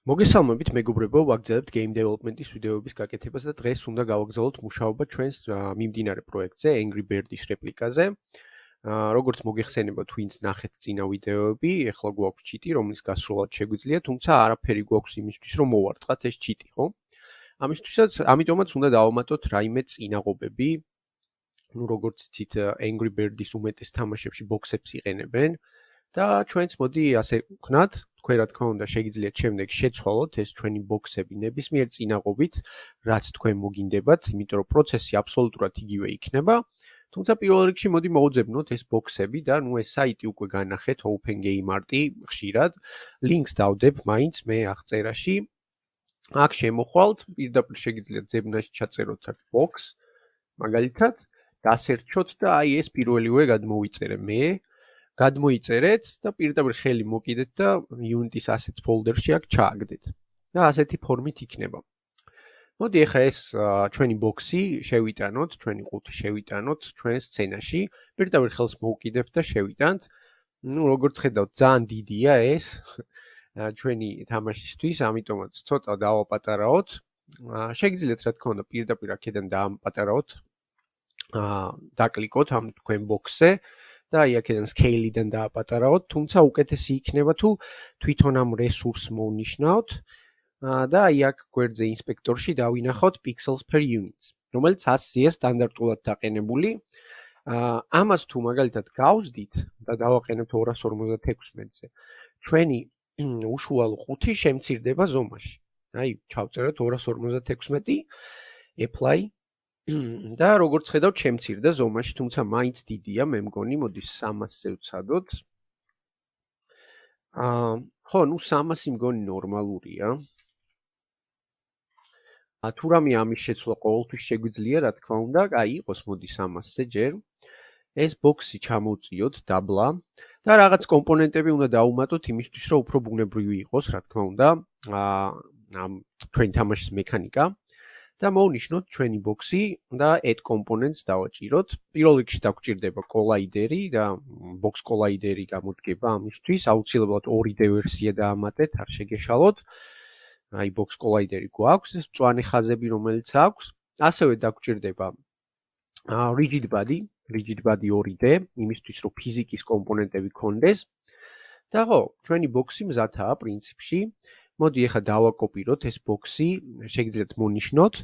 მოგესალმებით, მეგობრებო, ვაგრძელებთ game development-ის ვიდეოების გაკეთებას და დღეს უნდა გავაგრძელოთ მუშაობა ჩვენს მიმდინარე პროექტზე, Angry Bird-ის რეპლიკაზე. როგორც მოგეხსენებათ, ვინც ნახეთ წინა ვიდეოები, ეხლა გვაქვს ჩიტი, რომლის გასროლად შეგვიძლია, თუმცა არაფერი გვაქვს იმისთვის, რომ მოვარტყათ ეს ჩიტი, ხო? ამიტომაც უნდა დავამატოთ რაიმე წინაღობები. როგორც იცით, Angry Bird-ის უმეტეს თამაშებში ბოქსებს იყენებენ და ჩვენც მოდი ასე ვქნათ. თქვენ რა თქმა უნდა შეგიძლიათ შემდეგ შეცვალოთ ეს ჩვენი ბოქსები ნებისმიერ წინაღობით, რაც თქვენ მოგინდებათ, იმიტომ რომ პროცესი აბსოლუტურად იგივე იქნება. თუმცა პირველ რიგში მოდი მოვუძებნოთ ეს ბოქსები და ნუ ეს საიტი უკვე განახეთ OpenGameArt-ი ხშირად. ლინკს დავდებ მაინც მე აღწერაში. აქ შემოხვალთ, პირდაპირ შეგიძლიათ ძებნაში ჩაწეროთ აქ ბოქს, მაგალითად, დასერჩოთ და აი ეს პირველივე გადმოვიწერე მე. გადმოიწერეთ და პირდაპირ ხელი მოკიდეთ და Unity-s asset folder-ში აქ ჩააგდეთ. და ასეთი ფორმით იქნება. მოდი ახლა ეს ჩვენი ბოქსი შევიტანოთ, ჩვენი ყუთი შევიტანოთ ჩვენ სცენაში. პირდაპირ ხელს მოვკიდებთ და შევიტანთ. ნუ როგორც ხედავთ, ძალიან დიდია ეს ჩვენი თამაშისთვის, ამიტომაც ცოტა დავაპატარაოთ. შეგიძლიათ რა თქმა უნდა პირდაპირ აქედან დაამპატარაოთ. დაკლიკოთ ამ თქვენ ბოქსზე. და აი აქედან scale-იდან დააპატარაოთ, თუმცა უკეთესი იქნება თუ თვითონ ამ resource მოვნიშნავთ და აი აქ გვერდზე ინსპექტორში დავინახოთ pixels per units, რომელიც 100-ია სტანდარტულად დაყენებული. ამას თუ მაგალითად გავზდით და დავაყენებთ 256-ზე, ჩვენი უშუალო ყუთი შემცირდება ზომაში. აი, ჩავწეროთ 256, apply და როგორც ხედავთ შემცირდა ზომაში, თუმცა მაინც დიდია, მე მგონი, მოდი 300-ზე ვცადოთ. ხო, ნუ 300 მგონი ნორმალურია. თუ რამე ამის შეცვლა ყოველთვის შეგვიძლია, რა თქმა უნდა, აი იყოს, მოდი 300-ზე ჯერ. ეს ბოქსი ჩამოვწიოთ დაბლა და რაღაც კომპონენტები უნდა დავუმატოთ იმისთვის, რომ უფრო ბუნებრივი იყოს, რა თქმა უნდა, ამ ჩვენი თამაშის მექანიკა. და მოვნიშნოთ ჩვენი ბოქსი და add components დავაჭიროთ. პირველ რიგში დაგჭირდება კოლაიდერი და box კოლაიდერი გამოდგება ამისთვის. აუცილებლად 2D ვერსია დაამატეთ, არ შეგეშალოთ. აი box კოლაიდერი გვაქვს, ეს მწვანე ხაზები რომელიც აქვს. ასევე დაგჭირდება rigid body 2D, იმისთვის რომ ფიზიკის კომპონენტები გქონდეს. და ხო, ჩვენი ბოქსი მზადაა პრინციპში. მოდი ახლა დავაკოპიროთ ეს ბოქსი, შეგიძლიათ მონიშნოთ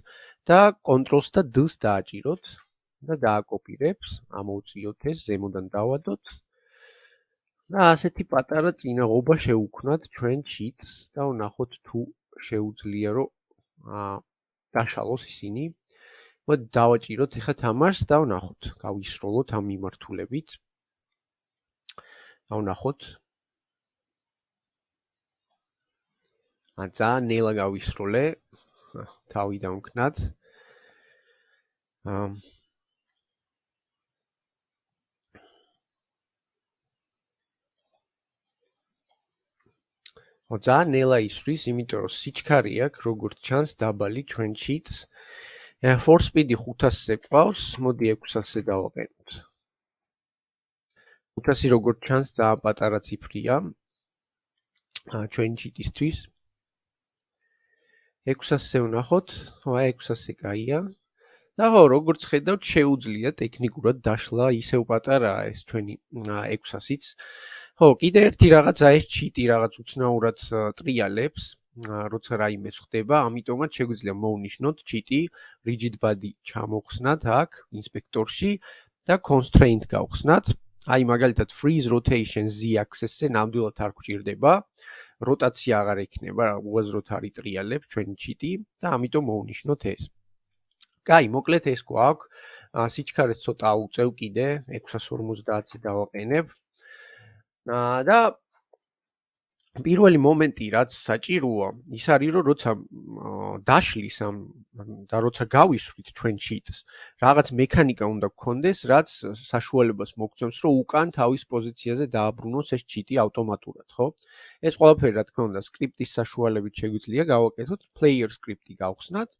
და Ctrl-ს და D-ს დააჭიროთ და დააკოპირებს, ამოვწიოთ ეს, ზემოდან დავადოთ. და ასეთი პატარა წინაღობა შევქმნათ ჩვენ cheats და ვნახოთ თუ შეუძლია რომ დაშალოს ისინი. მოდი დავაჭიროთ ახლა თამაშს და ვნახოთ, გავისროლოთ ამ მიმართულებით. ვნახოთ. ძალიან ნელა გავისროლე, თავი დავკნათ. ძალიან ნელა ისვრის, იმიტომ რომ სიჩქარე აქვს, როგორც ჩანს, დაბალი ჩვენ cheats. For speed 500-ზე ყავს, მოდი 600-ზე დავაყენოთ. 500 როგორც ჩანს, ძალიან პატარა ციფრია ჩვენ cheat-ისთვის. 600-ზე ვნახოთ, აი 600-ზე კაია. და ხო, როგორც ხედავთ, შეუძლია ტექნიკურად დაშლა, ისევ პატარაა ეს ჩვენი 600-იც. ხო, კიდე ერთი რაღაცა ეს cheat-ი რაღაც უცნაურად ტრიალებს, როცა რაიმე ხდება, ამიტომაც შეგვიძლია მოვნიშნოთ cheat-ი, rigid body ჩამოვხსნათ აქ ინსპექტორში და constraint გავხსნათ. აი მაგალითად freeze rotation z-axis-ზე ნამდვილად არ გვჭირდება. როტაცია აღარ ექნება, უაზროდ არის ტრიალებს ჩვენი cheat-ი და ამიტომ მოვნიშნოთ ეს. კაი, მოკლედ ეს გვაქვს. სიჩქარეს ცოტა აუწევ კიდე, 650-ზე დავაყენებ. და პირველი მომენტი, რაც საჭიროა, ის არის, რომ როცა დაშლის და როცა გავისვრით ჩვენ cheat-ს, რაღაც მექანიკა უნდა გქონდეს, რაც საშუალებას მოგცემს, რომ უკან თავის პოზიციაზე დააბრუნოს ეს cheat-ი ავტომატურად, ხო? ეს ყველაფერი, რა თქმა უნდა, სკრიპტის საშუალებით შეგვიძლია გავაკეთოთ, player script-ი გავხსნათ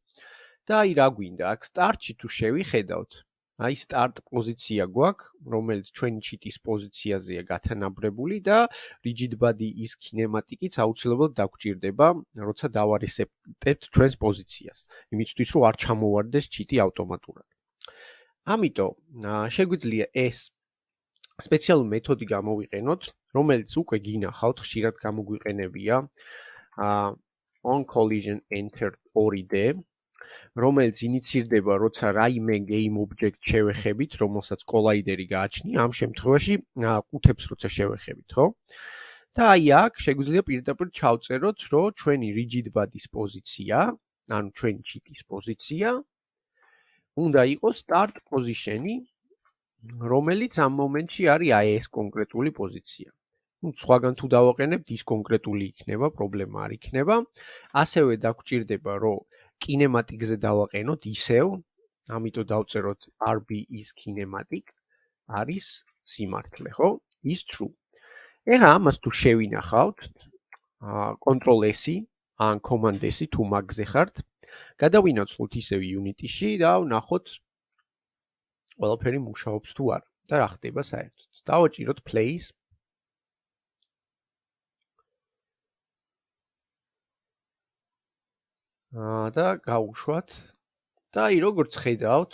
და აი რა გვინდა, აქ start-ში თუ შევიხედავთ, აი start პოზიცია გვაქვს, რომელიც ჩვენი ჩიტის პოზიციაზეა გათანაბრებული და rigid body is kinematикიც აუცილებლად დაგჭირდება, როცა დავარესეპტებთ ჩვენს პოზიციას. იმისთვის რომ არ ჩამოვარდეს ჩიტი ავტომატურად. ამიტომ შეგვიძლია ეს სპეციალური მეთოდი გამოვიყენოთ, რომელიც უკვე გინახავთ, ხშირად გამოგვიყენებია on collision enter 2D, რომელიც ინიცირდება, როცა რაიმე game object შევეხებით, რომელსაც collider-ი გააჩნია, ამ შემთხვევაში ყუთებს როცა შევეხებით, ხო? და აი აქ შეგვიძლია პირდაპირ ჩავწეროთ, რომ ჩვენი rigid body-ის პოზიცია, ანუ ჩვენი ჩიტის პოზიცია უნდა იყოს start position-ი, რომელიც ამ მომენტში არის აი ეს კონკრეტული პოზიცია. სხვაგან თუ დავაყენებთ, ის კონკრეტული იქნება, პრობლემა არ იქნება. ასევე დაგჭირდება, რომ kinematикზე დავაყენოთ ისევ, ამიტომ დავწეროთ RB is kinematic, არის სიმართლე, ხო? is true. ეხლა ამას თუ შევინახავთ, Ctrl S ან Command S თუ მაგზე ხართ, გადავინაცვლოთ ისევ Unity-ში და ვნახოთ ყველაფერი მუშაობს თუ არა და რა ხდება საერთოდ. დავაჭიროთ Play-ს. და გავუშვათ და აი როგორც ხედავთ,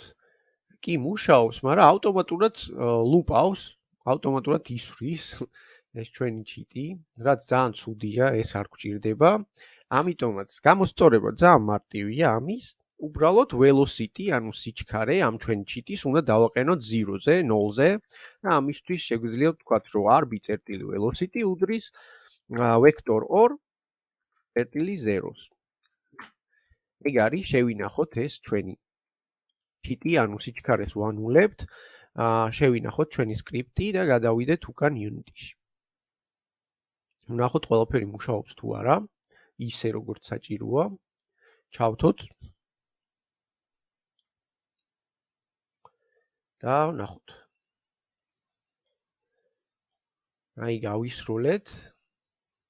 კი მუშაობს, მაგრამ ავტომატურად ლუპავს, ავტომატურად ისვრის ეს ჩვენი ჩიტი, რაც ძალიან ცუდია, ეს არ გვჭირდება. ამიტომაც გამოსწორება ძალიან მარტივია ამის. უბრალოდ velocity, ანუ სიჩქარე ამ ჩვენი ჩიტის უნდა დავაყენოთ 0-ზე, 0-ზე და ამისთვის შეგვიძლია ვთქვათ, რომ RB-velocity უდრის vector 2 0-ს. ეგ არის, შევინახოთ ეს ჩვენი ჩიტი, ანუ სიჩქარეს ვანულებთ, შევინახოთ ჩვენი სკრიპტი და გადავიდეთ უკან Unity-ში. ვნახოთ ყველაფერი მუშაობს თუ არა, ისე როგორც საჭიროა. ჩავთოთ და ვნახოთ. აი გავისროლეთ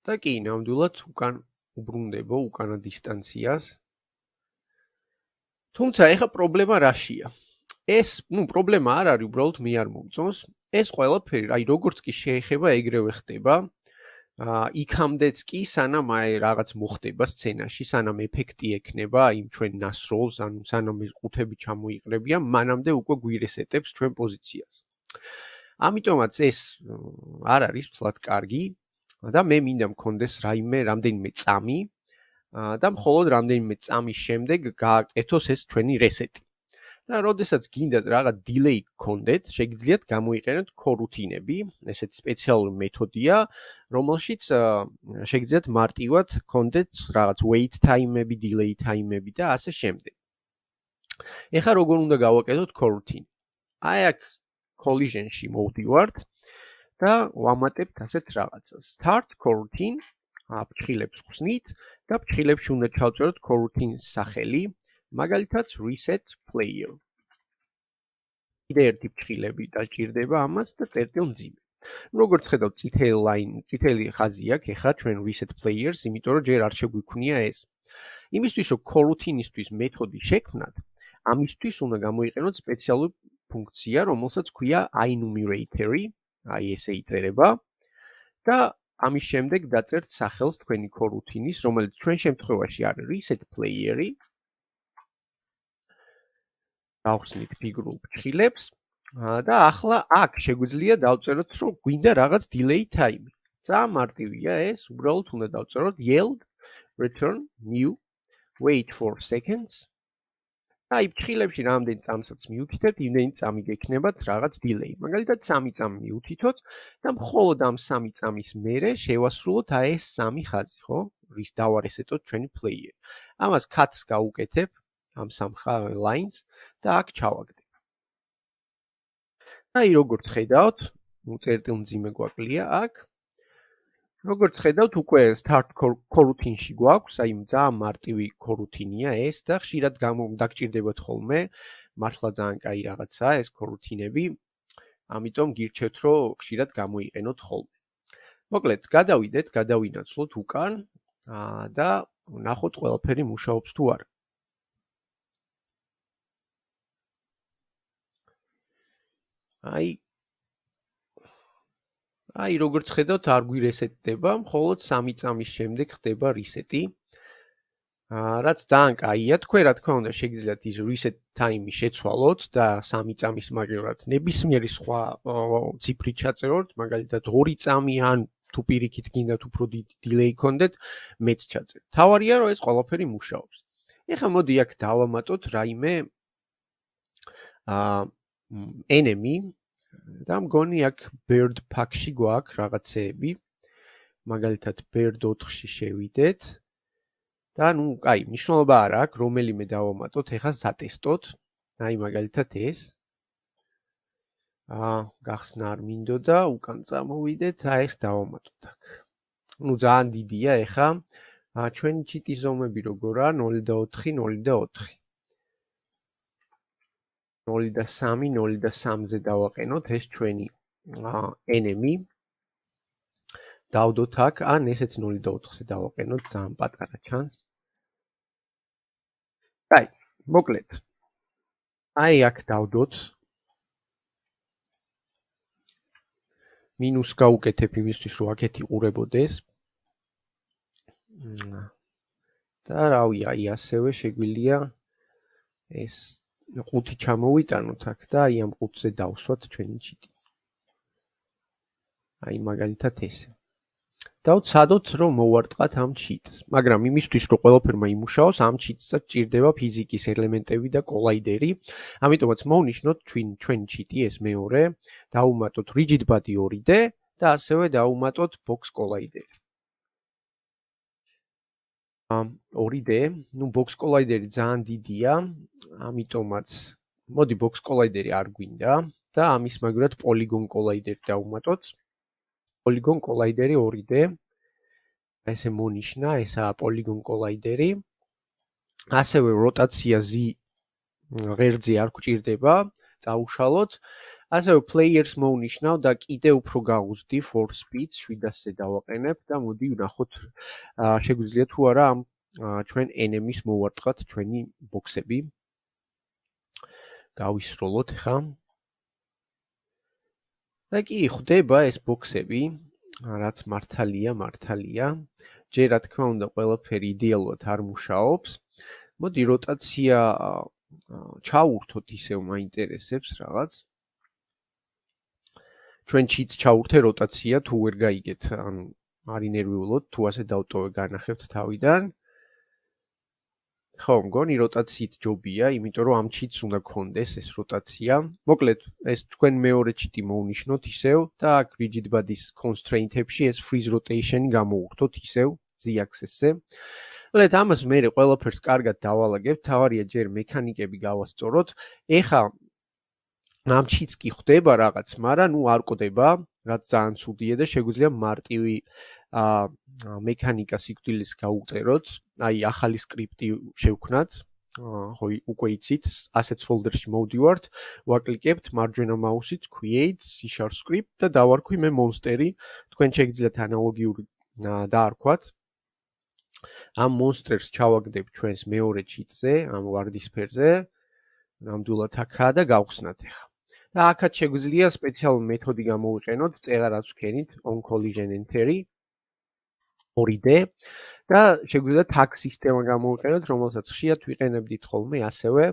და კი, ნამდვილად უკან უბრუნდება უკანა დისტანციას. თუმცა ეხა პრობლემა რაშია? ეს, პრობლემა არ არის, უბრალოდ მე არ მომწონს. ეს ყველაფერი, აი როგორც კი შეეხება, ეგრევე ხდება. იქამდეც კი, სანამ აი რაღაც მოხდება სცენაში, სანამ ეფექტი ექნება იმ ჩვენ ნასროლს, ანუ სანამ ეს ყუთები ჩამოიყრებიან, მანამდე უკვე გვირესეტებს ჩვენ პოზიციას. ამიტომაც ეს არ არის ფლად კარგი და მე მინდა მქონდეს რამდენიმე წამი და მხოლოდ რამდენიმე წამის შემდეგ გააკეთოს ეს ჩვენი რესეტი. და როდესაც გინდათ რაღაც delay გქონდეთ, შეგიძლიათ გამოიყენოთ coroutine-ები, ესეთი სპეციალური მეთოდია, რომელშიც შეგიძლიათ მარტივად გქონდეთ რაღაც wait time-ები, delay time-ები და ასე შემდეგ. ეხლა როგორ უნდა გავაკეთოთ coroutine? აი აქ collision-ში მოვდივართ და ვამატებთ ასეთ რაღაცას. Start coroutine, ფრჩხილებს ხსნით და ფრჩხილებში უნდა ჩავწეროთ coroutine-ის სახელი. მაგალითად reset player. კიდე ერთი ფრჩხილები დაგჭირდება ამას და წერტილ მძიმე. როგორც ხედავთ, წითელი ხაზი აქვს ეხლა ჩვენ reset players, იმიტომ რომ ჯერ არ შეგვიქმნია ეს. იმისთვის რომ coroutine-ისთვის მეთოდი შექმნათ, ამისთვის უნდა გამოიყენოთ სპეციალური ფუნქცია, რომელსაც ქვია enumerator-ი, აი ესე იწერება და ამის შემდეგ დაწერთ სახელს თქვენი coroutine-ის, რომელიც ჩვენ შემთხვევაში არის reset player-ი. გავხსნით ფიგურულ ფრჩხილებს და ახლა აქ შეგვიძლია დავწეროთ, რომ გვინდა რაღაც delay time. ძალიან მარტივია ეს, უბრალოდ უნდა დავწეროთ yield return new wait for seconds. აი ფრჩხილებში რამდენ წამსაც მიუთითებთ, იმდენი წამი გექნებათ რაღაც delay. მაგალითად 3 წამი მიუთითოთ და მხოლოდ ამ 3 წამის მერე შევასრულოთ აი ეს 3 ხაზი, ხო? რის დავარესეტოთ ჩვენი player. ამას cut-ს გავუკეთებ. ამ 3 lines და აქ ჩავაგდებ. აი როგორც ხედავთ, წერტილ მძიმე გვაკლია აქ. როგორც ხედავთ, უკვე start coroutine-ში გვაქვს, აი ძალიან მარტივი coroutine-ია ეს და ხშირად დაგჭირდებათ ხოლმე, მართლა ძალიან კაი რაღაცაა ეს coroutine-ები. ამიტომ გირჩევთ, რომ ხშირად გამოიყენოთ ხოლმე. მოკლედ, გადავინაცვლოთ უკან და ვნახოთ ყველაფერი მუშაობს თუ არა. აი როგორც ხედავთ არ გვირესეტდება, მხოლოდ 3 წამის შემდეგ ხდება რისეტი. რაც ძალიან კაია, თქვენ რა თქმა უნდა შეგიძლიათ ის reset time-ი შეცვალოთ და 3 წამის მაგალითად ნებისმიერი სხვა ციფრი ჩაწეროთ, მაგალითად 2 წამი ან თუ პირიქით გინდათ უფრო დიდი delay გქონდეთ, მეც ჩაწერთ. თავარია რომ ეს ყველაფერი მუშაობს. ეხლა მოდი აქ დავამატოთ რაიმე enemy და მგონი აქ bird pack-ში გვაქვს რაღაცეები. მაგალითად bird 4-ში შევიდეთ. და ნუ, კაი, მნიშვნელობა არ აქვს, რომელიმე დავამატოთ, ეხლა სატესტოთ. აი მაგალითად ეს. გახსნა არ მინდოდა, უკან წამოვიდეთ, ეს დავამატოთ აქ. ნუ ძალიან დიდია ეხლა. ჩვენი ჩიტის ზომები როგორია? 0.4, 0.4. 0.3, 0.3-ზე დავაყენოთ, ეს ჩვენი enemy. დავდოთ აქ, ან ესეც 0.4-ზე დავაყენოთ, ძალიან პატარა ჩანს. აი, მოკლედ. აი აქ დავდოთ. მინუს გავუკეთებ იმისთვის, რომ აქეთ იყურებოდეს. და რავი, აი ასევე შეგვიძლია ეს 5 ჩამოვიტანოთ აქ და აი ამ 5-ზე დავსვათ ჩვენი ჩიტი. აი მაგალითად ესე. დავცადოთ რომ მოვარტყათ ამ ჩიტს, მაგრამ იმისთვის რომ ყველაფერმა იმუშაოს, ამ ჩიტსაც ჭირდება ფიზიკის ელემენტები და კოლაიდერი. ამიტომაც მოვნიშნოთ ჩვენი ჩიტი ეს მეორე, დავუმატოთ rigid body 2D და ასევე დავუმატოთ box collider. 2D, ნუ box collider-ი ძალიან დიდია, ამიტომაც მოდი box collider-ი არ გვინდა და ამის მაგურად polygon collider-ი დავუმატოთ. polygon collider-ი 2D. ესე მონიშნა, ესაა polygon collider-ი. ასევე როტაცია Z ღერძზე არ გვჭირდება, წაუშალოთ. ასევე players მოვნიშნავ და კიდე უფრო გავუზდი force speed 700-ზე დავაყენებ და მოდი ვნახოთ შეგვიძლია თუ არა ამ ჩვენ enemies მოვარტყათ ჩვენი ბოქსები. გავისროლოთ ხა. და კი ხდება ეს ბოქსები, რაც მართალია. ჯერ რა თქმა უნდა ყველაფერი იდეალურად არ მუშაობს. მოდი როტაცია ჩაურთოთ ისევ მაინტერესებს რაღაც. ჩვენ ჩიტს ჩაურთე როტაცია თუ ვერ გაიგეთ, ანუ არ ინერვიულოთ, თუ ასე დავტოვე განახებთ თავიდან. ხო, მგონი როტაციით ჯობია, იმიტომ რომ ამ ჩიტს უნდა გქონდეს ეს როტაცია. მოკლედ, ეს თქვენ მეორე ჩიტი მოვნიშნოთ ისევ და აქ rigid body-s constraint-ებში ეს freeze rotation-ი გამოუხდოთ ისევ z-axis-ზე. მოკლედ, ამას მე ყველაფერს კარგად დავალაგებ, თავარია ჯერ მექანიკები გავასწოროთ. ეხა ამ ჩიტს კი ხდება რაღაც, მაგრამ ნუ არ ყდება, რაც ძალიან ცუდია და შეგვიძლია მარტივი მექანიკა სიკვდილის გავუწეროთ. აი ახალი სკრიპტი შევქმნათ. ხო, უკვე იცით, assets folder-ში მოვდივართ, ვაკლიკებთ მარჯვენა მაუსით create C# script და დავარქვი მე მონსტერი. თქვენ შეგიძლიათ ანალოგიური დაარქვათ. ამ მონსტერს ჩავაგდებ ჩვენს მეორე ჩიტზე, ამ ვარდისფერზე. ნამდვილად აქაა და გავხსნათ ახლა. და აქაც შეგვიძლია სპეციალური მეთოდი გამოვიყენოთ, წეღარაც ვქენით on collision enter-ი 2D და შეგვიძლია tag სისტემა გამოვიყენოთ, რომელსაც ხშირად ვიყენებდით ხოლმე ასევე.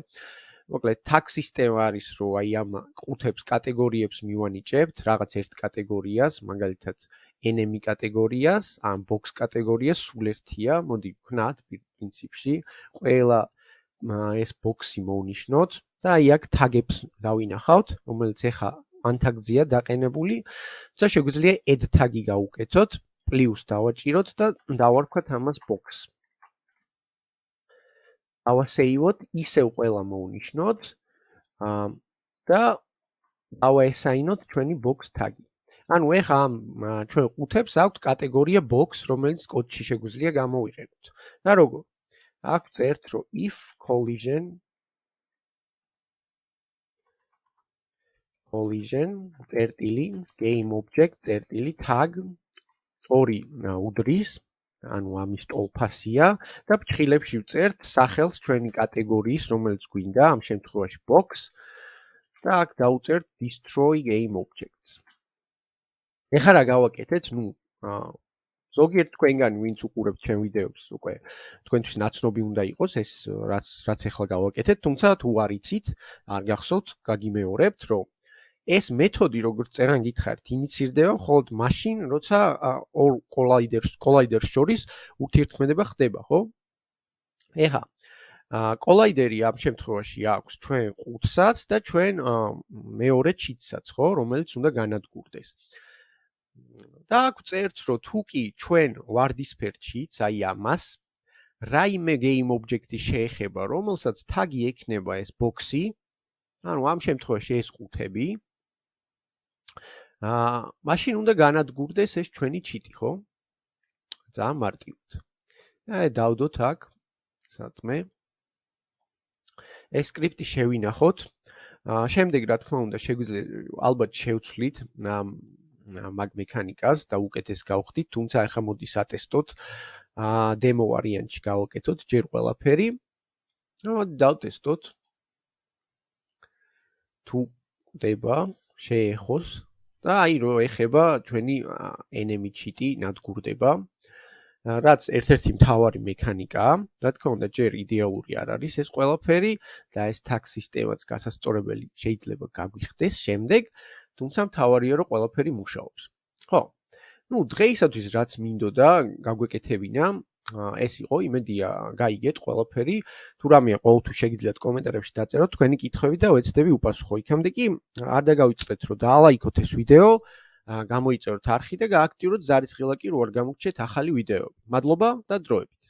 მოკლედ tag სისტემა არის, რომ აი ამ ყუთებს კატეგორიებს მივანიჭებთ, რაღაც ერთ კატეგორიას, მაგალითად enemy კატეგორიას, ან box კატეგორიას სულ ერთია, მოდი ვქნათ პრინციპში, ყველა ეს box-ი მოვნიშნოთ და აი აქ tag-ებს დავინახავთ, რომელიც ეხა ან tag-ზეა დაყენებული, თუმცა შეგვიძლია add tag-ი გავუკეთოთ, პლუს დავაჭიროთ და დავარქვათ ამას box. დავასეივოთ, ისევ ყველა მოვნიშნოთ და დავაესაინოთ ჩვენი box tag-ი. ანუ ეხა ამ ჩვენ ყუთებს აქვთ კატეგორია box, რომელიც კოდში შეგვიძლია გამოვიყენოთ. და როგორ? აქ წერთ, რომ if collision წერტილი game object წერტილი tag 2 უდრის, ანუ ამის ტოლფასია და ფრჩხილებში ვწერთ სახელს ჩვენი კატეგორიის, რომელიც გვინდა, ამ შემთხვევაში box და აქ დავწერთ destroy game objects. ეხლა რა გავაკეთეთ? ზოგიერთ თქვენგანი ვინც უყურებთ ჩემ ვიდეოებს უკვე თქვენთვის ნაცნობი უნდა იყოს ეს რაც ეხლა გავაკეთეთ, თუმცა თუ არ იცით, არ გახსოვთ, გაგიმეორებთ, რომ ეს მეთოდი როგორც წერან გითხარით, ინიცირდება მხოლოდ მაშინ, როცა ორ კოლაიდერს შორის ურთიერთქმედება ხდება, ხო? ეხლა კოლაიდერი ამ შემთხვევაში აქვს ჩვენ ყუთსაც და ჩვენ მეორე ჩიტსაც, ხო, რომელიც უნდა განადგურდეს. და აქ წერთ, რომ თუ კი ჩვენ ვარდისფერ ჩიტს, აი ამას, რაიმე game object-ი შეეხება, რომელსაც თაგი ექნება ეს ბოქსი, ანუ ამ შემთხვევაში ეს ყუთები, მაშინ უნდა განადგურდეს ეს ჩვენი ჩიტი, ხო? ძალიან მარტივად. დავდოთ აქ სათმე. ეს სკრიპტი შევინახოთ. შემდეგ რა თქმა უნდა შეგვიძლია ალბათ შევცვლით მაგ მექანიკას და უკეთეს გავხდით, თუმცა ახლა მოდის ატესტოთ. დემო ვარიანტში გავაკეთოთ ჯერ ყველაფერი. დავტესტოთ. თუ ხდება, შეეხოს და აი რო ეხება ჩვენი enemy cheat-ი ნადგურდება. რაც ერთ-ერთი მთავარი მექანიკაა, რა თქმა უნდა, ჯერ იდეალური არ არის ეს ყველაფერი და ეს tag სისტემაც გასასწორებელი შეიძლება გაგვიხდეს შემდეგ, თუმცა მთავარია რომ ყველაფერი მუშაობს. ხო. დღეისათვის რაც მინდოდა გაგვეკეთებინა, ეს იყო, იმედია გაიგეთ ყველაფერი. თუ რამეა ყოველთვის შეგიძლიათ კომენტარებში დაწეროთ თქვენი კითხვები და ვეცდები უპასუხო. იქამდე კი არ დაგავიწყდეთ რომ დაალაიქოთ ეს ვიდეო, გამოიწეროთ არხი და გააქტიუროთ ზარის ღილაკი, რო არ გამოგჩეთ ახალი ვიდეოები. მადლობა და დროებით.